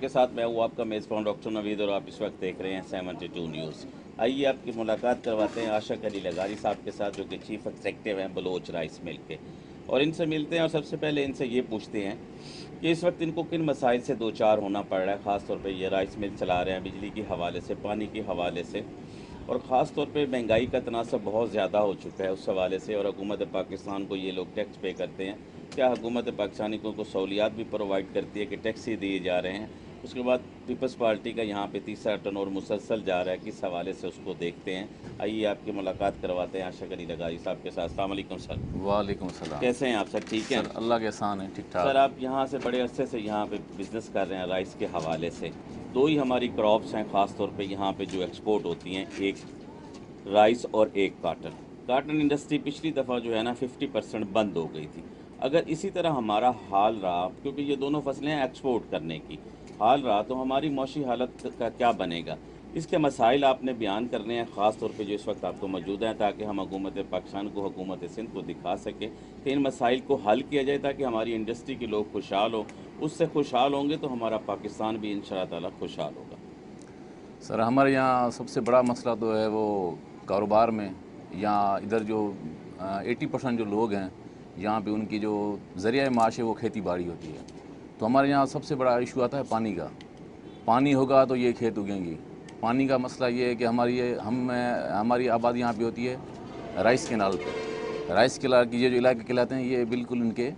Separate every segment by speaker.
Speaker 1: के साथ मैं हूँ आपका मेज़बान डॉक्टर नवीद और आप इस वक्त देख रहे हैं 72 न्यूज़। आइए आपकी मुलाकात करवाते हैं आशा अली लगारी साहब के साथ, जो कि चीफ एग्जेक्टिव हैं बलोच राइस मिल के, और इनसे मिलते हैं और सबसे पहले इनसे ये पूछते हैं कि इस वक्त इनको किन मसाइल से दो चार होना पड़ रहा है। ख़ास तौर पे ये राइस मिल चला रहे हैं बिजली के हवाले से, पानी के हवाले से, और ख़ास तौर पे महंगाई का तनासब बहुत ज़्यादा हो चुका है उस हवाले से, और हुकूमत पाकिस्तान को ये लोग टैक्स पे करते हैं। क्या हुकूमत पाकिस्तानी को सहूलियात भी प्रोवाइड करती है कि टैक्स ही दिए जा रहे हैं। उसके बाद पीपल्स पार्टी का यहाँ पे तीसरा टर्नओवर मुसलसल जा रहा है, किस हवाले से उसको देखते हैं। आइए आपकी मुलाकात करवाते हैं आशा अली लगारी साहब के साथ। अस्सलाम वालेकुम सर।
Speaker 2: वालेकुम सलाम।
Speaker 1: कैसे हैं आप सर? ठीक हैं
Speaker 2: सर अल्लाह के एहसान है, ठीक ठाक।
Speaker 1: सर आप यहाँ से बड़े अरसे से यहाँ पे बिज़नेस कर रहे हैं राइस के हवाले से। दो ही हमारी क्रॉप्स हैं ख़ास तौर पे यहाँ पे जो एक्सपोर्ट होती हैं, एक राइस और एक काटन। काटन इंडस्ट्री पिछली दफ़ा जो है ना 50% बंद हो गई थी। अगर इसी तरह हमारा हाल रहा, क्योंकि ये दोनों फसलें हैं एक्सपोर्ट करने की, हाल रहा तो हमारी मौशी हालत का क्या बनेगा। इसके मसाइल आपने बयान करने हैं ख़ास तौर पे जो इस वक्त आपको मौजूद हैं, ताकि हम हुकूमत पाकिस्तान को, हुकूमत सिंध को दिखा सकें कि इन मसाइल को हल किया जाए, ताकि हमारी इंडस्ट्री के लोग खुशहाल हो। उससे खुशहाल होंगे तो हमारा पाकिस्तान भी इंशाअल्लाह ताला खुशहाल होगा।
Speaker 2: सर हमारे यहाँ सबसे बड़ा मसला तो है वो कारोबार में, यहाँ इधर जो 80% जो लोग हैं यहाँ पे उनकी जो ज़रिया माश है वो खेती बाड़ी होती है। तो हमारे यहाँ सबसे बड़ा इशू आता है पानी का। पानी होगा तो ये खेत उगेंगी। पानी का मसला ये है कि हमारी आबादी यहाँ पे होती है राइस कैनाल पे। राइस कैनाल की ये जो इलाके कहलाते हैं ये बिल्कुल इनके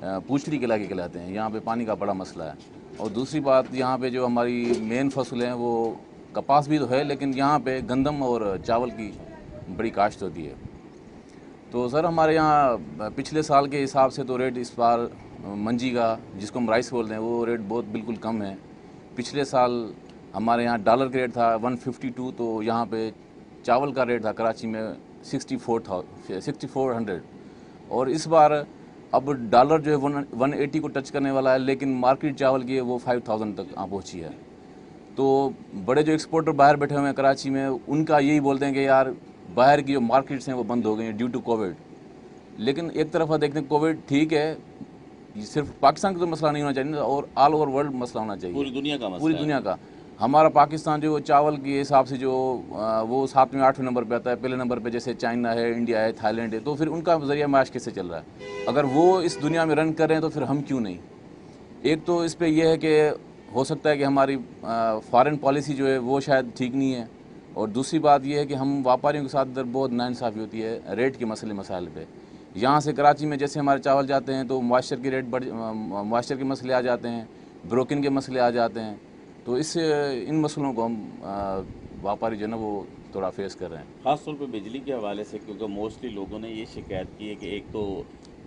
Speaker 2: पूछड़ी के इलाके कहलाते हैं। यहाँ पे पानी का बड़ा मसला है। और दूसरी बात, यहाँ पे जो हमारी मेन फसल हैं वो कपास भी तो है, लेकिन यहाँ पे गंदम और चावल की बड़ी काश्त होती है। तो सर हमारे यहाँ पिछले साल के हिसाब से तो रेट इस बार मंजी का, जिसको हम राइस बोलते हैं, वो रेट बहुत बिल्कुल कम है। पिछले साल हमारे यहाँ डॉलर का रेट था 152, तो यहाँ पे चावल का रेट था कराची में 6400। और इस बार अब डॉलर जो है 180 को टच करने वाला है, लेकिन मार्केट चावल की है वो 5000 तक पहुँची है। तो बड़े जो एक्सपोर्टर बाहर बैठे हुए हैं कराची में, उनका यही बोलते हैं कि यार बाहर की जो मार्केट्स हैं वो बंद हो गई हैं ड्यू टू कोविड। लेकिन एक तरफ देखते हैं कोविड ठीक है, ये सिर्फ पाकिस्तान का तो मसला नहीं होना चाहिए और ऑल ओवर वर्ल्ड मसला होना चाहिए,
Speaker 1: पूरी दुनिया का मसला
Speaker 2: पूरी
Speaker 1: है।
Speaker 2: दुनिया का। हमारा पाकिस्तान जो चावल के हिसाब से जो वो 7वें 8वें नंबर पे आता है। पहले नंबर पे जैसे चाइना है, इंडिया है, थाईलैंड है। तो फिर उनका ज़रिया माश कैसे चल रहा है? अगर वो इस दुनिया में रन कर रहे हैं तो फिर हम क्यों नहीं? एक तो इस पे ये है कि हो सकता है कि हमारी फॉरेन पॉलिसी जो है वो शायद ठीक नहीं है, और दूसरी बात ये है कि हम व्यापारियों के साथ इधर बहुत नाइंसाफ़ी होती है रेट के मसाइल पे। यहाँ से कराची में जैसे हमारे चावल जाते हैं तो मॉइस्चर के रेट मॉइस्चर के मसले आ जाते हैं, ब्रोकन के मसले आ जाते हैं। तो इन मसलों को हम व्यापारी जो है ना वो थोड़ा फेस कर रहे हैं।
Speaker 1: ख़ास तौर पे बिजली के हवाले से, क्योंकि मोस्टली लोगों ने ये शिकायत की है कि एक तो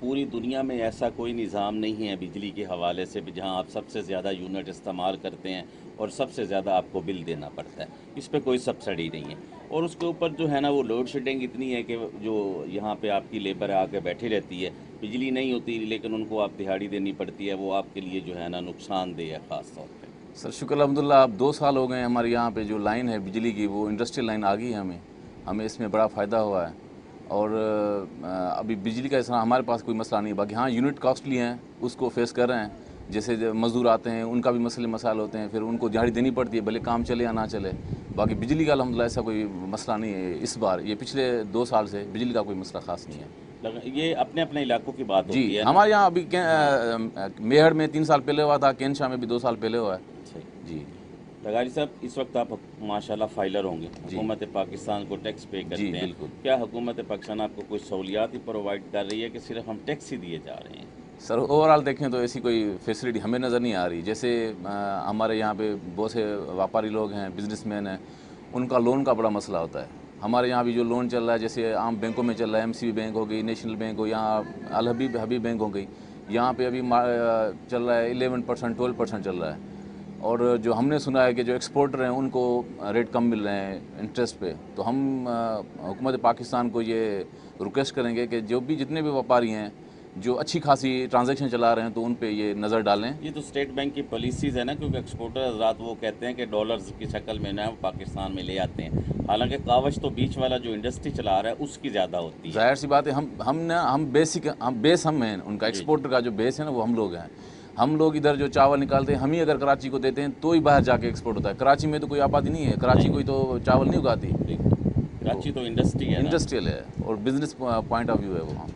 Speaker 1: पूरी दुनिया में ऐसा कोई निज़ाम नहीं है बिजली के हवाले से भी जहां आप सबसे ज़्यादा यूनिट इस्तेमाल करते हैं और सबसे ज़्यादा आपको बिल देना पड़ता है। इस पे कोई सब्सिडी नहीं है, और उसके ऊपर जो है ना वो लोड शेडिंग इतनी है कि जो यहाँ पे आपकी लेबर आके बैठी रहती है, बिजली नहीं होती लेकिन उनको आप दिहाड़ी देनी पड़ती है, वो आपके लिए जो है ना नुकसानदेह है ख़ास तौर पर।
Speaker 2: सर शुक्र अल्हम्दुलिल्लाह, अब 2 साल हो गए हमारे यहाँ पे जो लाइन है बिजली की वो इंडस्ट्रियल लाइन आ गई है। हमें इसमें बड़ा फ़ायदा हुआ है, और अभी बिजली का ऐसा हमारे पास कोई मसला नहीं है। बाकी हाँ यूनिट कॉस्टली हैं, उसको फेस कर रहे हैं। जैसे जो मज़दूर आते हैं उनका भी मसाइल होते हैं, फिर उनको दिहाड़ी देनी पड़ती है भले काम चले या ना चले। बाकी बिजली का अल्हम्दुलिल्लाह ऐसा कोई मसला नहीं है इस बार। ये पिछले 2 साल से बिजली का कोई मसला ख़ास नहीं है।
Speaker 1: ये अपने अपने इलाकों की बात होती
Speaker 2: जी,
Speaker 1: है।
Speaker 2: हमारे यहाँ अभी मेहर में 3 साल पहले हुआ था, केनशाह में भी 2 साल पहले हुआ है। जी
Speaker 1: लगारी साहब, इस वक्त आप माशाल्लाह फाइलर होंगे, हुकूमत पाकिस्तान को टैक्स पे करते हैं।
Speaker 2: बिल्कुल।
Speaker 1: क्या हुकूमत पाकिस्तान आपको कोई सहूलियात ही प्रोवाइड कर रही है कि सिर्फ हम टैक्स ही दिए जा रहे हैं?
Speaker 2: सर ओवरऑल देखें तो ऐसी कोई फैसिलिटी हमें नज़र नहीं आ रही। जैसे हमारे यहाँ पे बहुत से व्यापारी लोग हैं, बिजनेसमैन हैं, उनका लोन का बड़ा मसला होता है। हमारे यहाँ भी जो लोन चल रहा है, जैसे आम बैंकों में चल रहा है, MCB बैंक हो गई, नेशनल बैंक हो, यहाँ अल हबीब बैंक हो गई, यहाँ पे अभी चल रहा है 11% 12% चल रहा है। और जो हमने सुना है कि जो एक्सपोर्टर हैं उनको रेट कम मिल रहे हैं इंटरेस्ट पे। तो हम हुकूमत पाकिस्तान को ये रिक्वेस्ट करेंगे कि जो भी जितने भी व्यापारी हैं जो अच्छी खासी ट्रांजैक्शन चला रहे हैं तो उन पे ये नज़र डालें।
Speaker 1: ये तो स्टेट बैंक की पॉलिसीज़ है ना, क्योंकि एक्सपोर्टर हज़रात वो कहते हैं कि डॉलर्स की शक्ल में ना पाकिस्तान में ले आते हैं, हालांकि कावश तो बीच वाला जो इंडस्ट्री चला रहा है उसकी ज़्यादा होती है।
Speaker 2: जाहिर सी बात है, हम बेस हम हैं उनका, एक्सपोर्टर का जो बेस है ना वो हम लोग हैं। ہم لوگ ادھر جو چاول نکالتے ہیں ہم ہی اگر کراچی کو دیتے ہیں تو ہی باہر جا کے ایکسپورٹ ہوتا ہے. کراچی میں تو کوئی آبادی نہیں ہے, کراچی کوئی تو چاول نہیں اگاتی,
Speaker 1: کراچی تو انڈسٹری ہے نا.
Speaker 2: انڈسٹریل ہے اور بزنس پوائنٹ آف ویو ہے وہاں.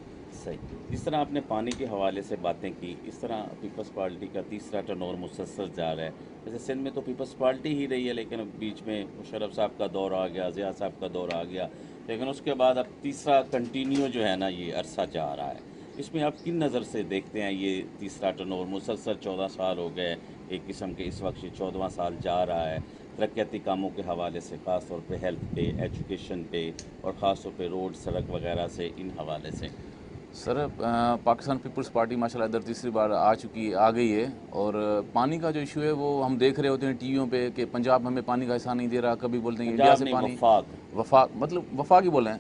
Speaker 1: صحیح. جس طرح آپ نے پانی کے حوالے سے باتیں کی, اس طرح پیپلز پارٹی کا تیسرا ٹرن اوور مسلسل جا رہا ہے. جیسے سندھ میں تو پیپلز پارٹی ہی رہی ہے, لیکن بیچ میں مشرف صاحب کا دور آ گیا, ضیاء صاحب کا دور آ گیا, لیکن اس کے بعد اب تیسرا کنٹینیو جو ہے نا یہ عرصہ جا رہا ہے. اس میں آپ کن نظر سے دیکھتے ہیں یہ تیسرا ٹرن اوور مسلسل 14 سال ہو گئے, ایک قسم کے اس وقت 14واں سال جا رہا ہے ترقیاتی کاموں کے حوالے سے, خاص طور پہ ہیلتھ پہ, ایجوکیشن پہ, اور خاص طور پہ روڈ سڑک وغیرہ سے, ان حوالے سے؟
Speaker 2: سر پاکستان پیپلز پارٹی ماشاءاللہ ادھر تیسری بار آ گئی ہے, اور پانی کا جو ایشو ہے وہ ہم دیکھ رہے ہوتے ہیں ٹی ویوں پہ کہ پنجاب ہمیں پانی کا حصہ نہیں دے رہا, کبھی بولتے ہیں انڈیا سے پانی, وفاق مطلب وفاق ہی بولیں,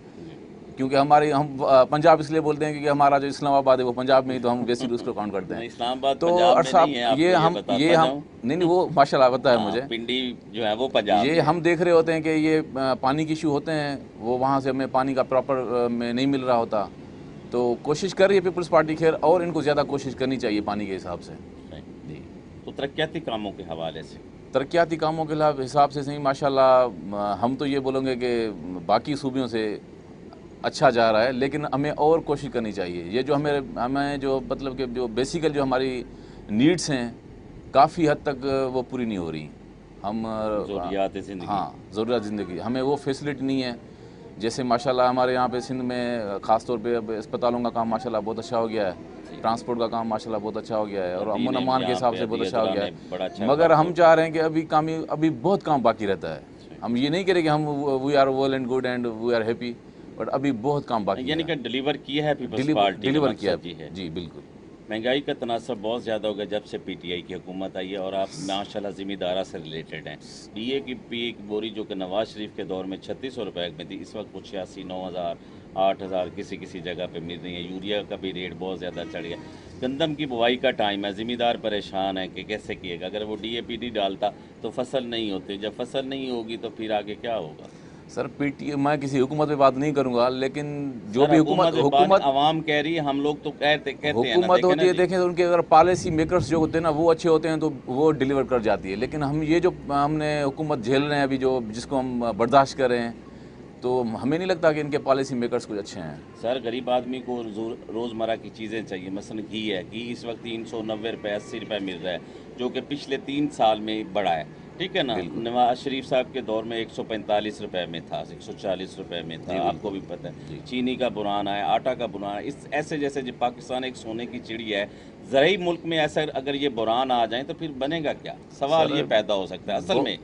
Speaker 2: کیونکہ ہم پنجاب اس لیے بولتے ہیں کیونکہ ہمارا جو اسلام آباد ہے وہ پنجاب میں ہی, تو ہم بیسکلی اس کو کاؤنٹ کرتے ہیں.
Speaker 1: اسلام آباد
Speaker 2: تو
Speaker 1: پنجاب میں نہیں ہے,
Speaker 2: یہ ہم نہیں وہ ماشاءاللہ پتہ ہے مجھے,
Speaker 1: پنڈی جو ہے وہ پنجاب
Speaker 2: یہ ہم دیکھ رہے ہوتے ہیں کہ یہ پانی کی ایشو ہوتے ہیں, وہ وہاں سے ہمیں پانی کا پراپر میں نہیں مل رہا ہوتا, تو کوشش کر رہی ہے پیپلز پارٹی خیر, اور ان کو زیادہ کوشش کرنی چاہیے پانی کے حساب سے. جی.
Speaker 1: تو ترقیاتی کاموں کے حوالے سے,
Speaker 2: ترقیاتی کاموں کے حساب سے صحیح ماشاءاللہ ہم تو یہ بولیں گے کہ باقی صوبیوں سے اچھا جا رہا ہے, لیکن ہمیں اور کوشش کرنی چاہیے. یہ جو ہمیں جو مطلب کہ جو بیسیکل جو ہماری نیڈس ہیں کافی حد تک وہ پوری نہیں ہو رہی. ہم
Speaker 1: ضروریات زندگی,
Speaker 2: ہاں ضروریات زندگی, ہمیں وہ فیسلٹی نہیں ہے. جیسے ماشاءاللہ ہمارے یہاں پہ سندھ میں خاص طور پہ اب اسپتالوں کا کام ماشاءاللہ بہت اچھا ہو گیا ہے, ٹرانسپورٹ کا کام ماشاءاللہ بہت اچھا ہو گیا ہے, اور امن امان کے حساب سے بہت اچھا ہو گیا ہے. مگر ہم چاہ رہے ہیں کہ ابھی بہت کام باقی رہتا ہے. ہم یہ نہیں کہہ رہے کہ ہم we are well and good and we are happy, but ابھی بہت کام باقی ہے.
Speaker 1: یعنی کہ ڈیلیور کیا ہے پیپلز پارٹی,
Speaker 2: ڈیلیور کیا ہے. جی بالکل.
Speaker 1: مہنگائی کا تناسب بہت زیادہ ہو گیا جب سے پی ٹی آئی کی حکومت آئی ہے, اور آپ ماشاءاللہ ذمہ دارہ سے ریلیٹڈ ہیں. ڈی اے کی ایک بوری جو کہ نواز شریف کے دور میں 3600 روپے میں تھی, اس وقت 85, 9000, 8000 کسی جگہ پہ مل رہی ہیں. یوریا کا بھی ریٹ بہت زیادہ چڑھ گیا. گندم کی بوائی کا ٹائم ہے, ذمہ دار پریشان ہے کہ کیسے کیے گا. اگر وہ ڈی اے پی نہیں ڈالتا تو فصل نہیں ہوتی, جب فصل نہیں ہوگی تو پھر آگے کیا ہوگا؟
Speaker 2: سر میں کسی حکومت پہ بات نہیں کروں گا, لیکن جو بھی حکومت
Speaker 1: عوام کہہ رہی ہے, ہم لوگ تو کہتے ہیں
Speaker 2: حکومت ہوتی ہے, دیکھیں ان کے اگر پالیسی میکرز جو ہوتے ہیں نا وہ اچھے ہوتے ہیں تو وہ ڈیلیور کر جاتی ہے. لیکن ہم یہ جو ہم نے حکومت جھیل رہے ہیں ابھی, جس کو ہم برداشت کر رہے ہیں, تو ہمیں نہیں لگتا کہ ان کے پالیسی میکرز کچھ اچھے ہیں.
Speaker 1: سر غریب آدمی کو روزمرہ کی چیزیں چاہیے, مثلا گھی ہے, گھی اس وقت 390 روپے 80 روپے مل رہا ہے, جو کہ پچھلے 3 سال میں بڑھا ہے. ٹھیک ہے نا, نواز شریف صاحب کے دور میں 145 روپے میں تھا, 140 روپے میں تھا, آپ کو بھی پتہ ہے. چینی کا بحران ہے, آٹا کا بحران ہے, ایسے جیسے جو پاکستان ایک سونے کی چڑیا ہے, زرعی ملک میں ایسا اگر یہ بحران آ جائیں تو پھر بنے گا کیا؟ سوال یہ پیدا ہو سکتا ہے اصل میں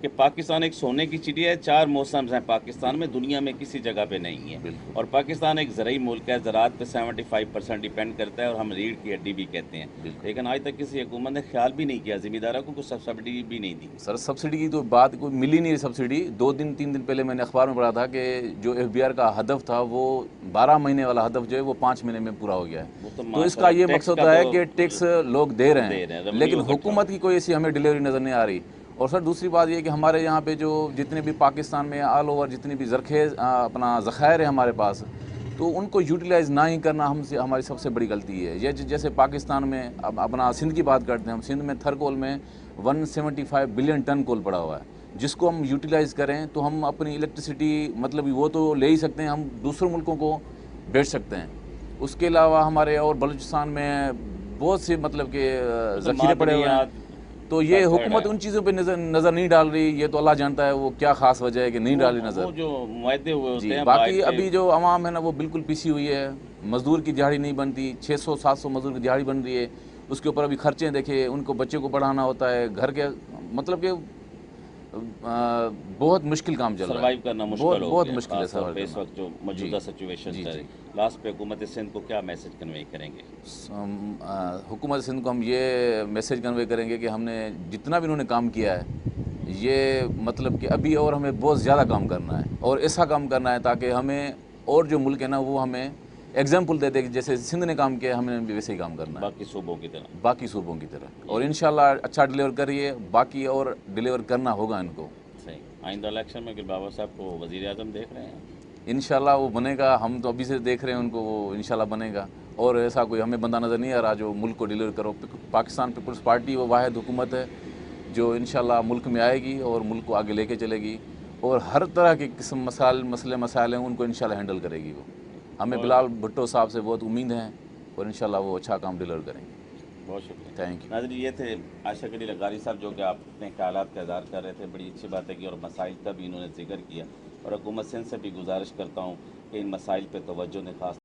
Speaker 1: کہ پاکستان ایک سونے کی چڑیا ہے. 4 موسم ہیں پاکستان میں, دنیا میں کسی جگہ پہ نہیں ہے, اور پاکستان ایک زرعی ملک ہے, زراعت پہ 75% ڈیپینڈ کرتا ہے, اور ہم ریڑھ کی ہڈی بھی کہتے ہیں. لیکن آج تک کسی حکومت نے خیال بھی نہیں کیا, ذمہ داروں کو کوئی سبسڈی بھی نہیں دی.
Speaker 2: سر سبسڈی کی تو بات کوئی ملی نہیں سبسڈی. 2-3 دن پہلے میں نے اخبار میں پڑھا تھا کہ جو ایف بی آر کا ہدف تھا وہ 12 مہینے والا ہدف جو ہے وہ 5 مہینے میں پورا ہو گیا ہے. تو اس کا یہ مقصد ہوتا ہے کہ ٹیکس لوگ دے رہے ہیں, لیکن حکومت کی کوئی ایسی ہمیں ڈیلیوری نظر نہیں آ رہی. اور سر دوسری بات یہ کہ ہمارے یہاں پہ جو جتنے بھی پاکستان میں آل اوور جتنی بھی زرخیز اپنا ذخائر ہے ہمارے پاس, تو ان کو یوٹیلائز نہ ہی کرنا ہماری سب سے بڑی غلطی ہے. یہ جیسے پاکستان میں اپنا سندھ کی بات کرتے ہیں, ہم سندھ میں تھرکول میں 175 بلین ٹن کول پڑا ہوا ہے, جس کو ہم یوٹیلائز کریں تو ہم اپنی الیکٹریسٹی مطلب وہ تو لے ہی سکتے ہیں, ہم دوسرے ملکوں کو بیچ سکتے ہیں. اس کے علاوہ ہمارے اور بلوچستان میں بہت سے مطلب کہ ذخیرے پڑے ہوئے ہیں, تو یہ حکومت ان چیزوں پہ نظر نہیں ڈال رہی. یہ تو اللہ جانتا ہے وہ کیا خاص وجہ ہے کہ نہیں ڈالی نظر.
Speaker 1: جو معاہدے ہوئے ہوتے ہیں,
Speaker 2: باقی ابھی جو عوام ہے نا وہ بالکل پیسی ہوئی ہے. مزدور کی دیہڑی نہیں بنتی, 600-700 مزدور کی دیہڑی بن رہی ہے. اس کے اوپر ابھی خرچے دیکھے, ان کو بچے کو پڑھانا ہوتا ہے, گھر کے مطلب کہ بہت مشکل کام چل رہا ہے,
Speaker 1: سروائیو کرنا مشکل
Speaker 2: بہت مشکل ہے سر
Speaker 1: اس وقت جو موجودہ سچویشن ہے. لاسٹ پہ حکومت سندھ کو کیا میسج کنوے کریں گے؟
Speaker 2: حکومت سندھ کو ہم یہ میسج کنوے کریں گے کہ ہم نے جتنا بھی انہوں نے کام کیا ہے, یہ مطلب کہ ابھی اور ہمیں بہت زیادہ کام کرنا ہے, اور ایسا کام کرنا ہے تاکہ ہمیں اور جو ملک ہے نا وہ ہمیں ایگزامپل دے دے کہ جیسے سندھ نے کام کیا ہمیں بھی ویسے ہی کام کرنا ہے, باقی صوبوں کی طرح. اور انشاءاللہ اچھا ڈیلیور کریے, باقی اور ڈیلیور کرنا ہوگا ان کو.
Speaker 1: صحیح. آئندہ الیکشن میں کہ بابا صاحب کو وزیر اعظم دیکھ رہے ہیں؟
Speaker 2: इंशाल्लाह वो बनेगा। हम तो अभी से देख रहे हैं उनको, वो इंशाल्लाह बनेगा। और ऐसा कोई हमें बंदा नज़र नहीं आ रहा जो मुल्क को डिलीवर करो। पाकिस्तान पीपल्स पार्टी वो वाहिद हुकूमत है जो इंशाल्लाह मुल्क में आएगी और मुल्क को आगे लेके चलेगी, और हर तरह के किस्म मसले मसाइल हैं उनको इंशाल्लाह हैंडल करेगी वो। हमें बिलाल भुट्टो साहब से बहुत उम्मीद है और इंशाल्लाह वो अच्छा काम डिलीवर करेंगे।
Speaker 1: बहुत शुक्रिया।
Speaker 2: Thank you.
Speaker 1: नाज़रीन, ये थे आशा कली लगारी साहब जो कि आप अपने ख्यालात का इज़हार कर रहे थे। बड़ी अच्छी बात है कि और मसाइल का भी इन्होंने जिक्र किया, और हुकूमत सिंध से भी गुजारिश करता हूँ कि इन मसाइल पे तवज्जो दें, ख़ास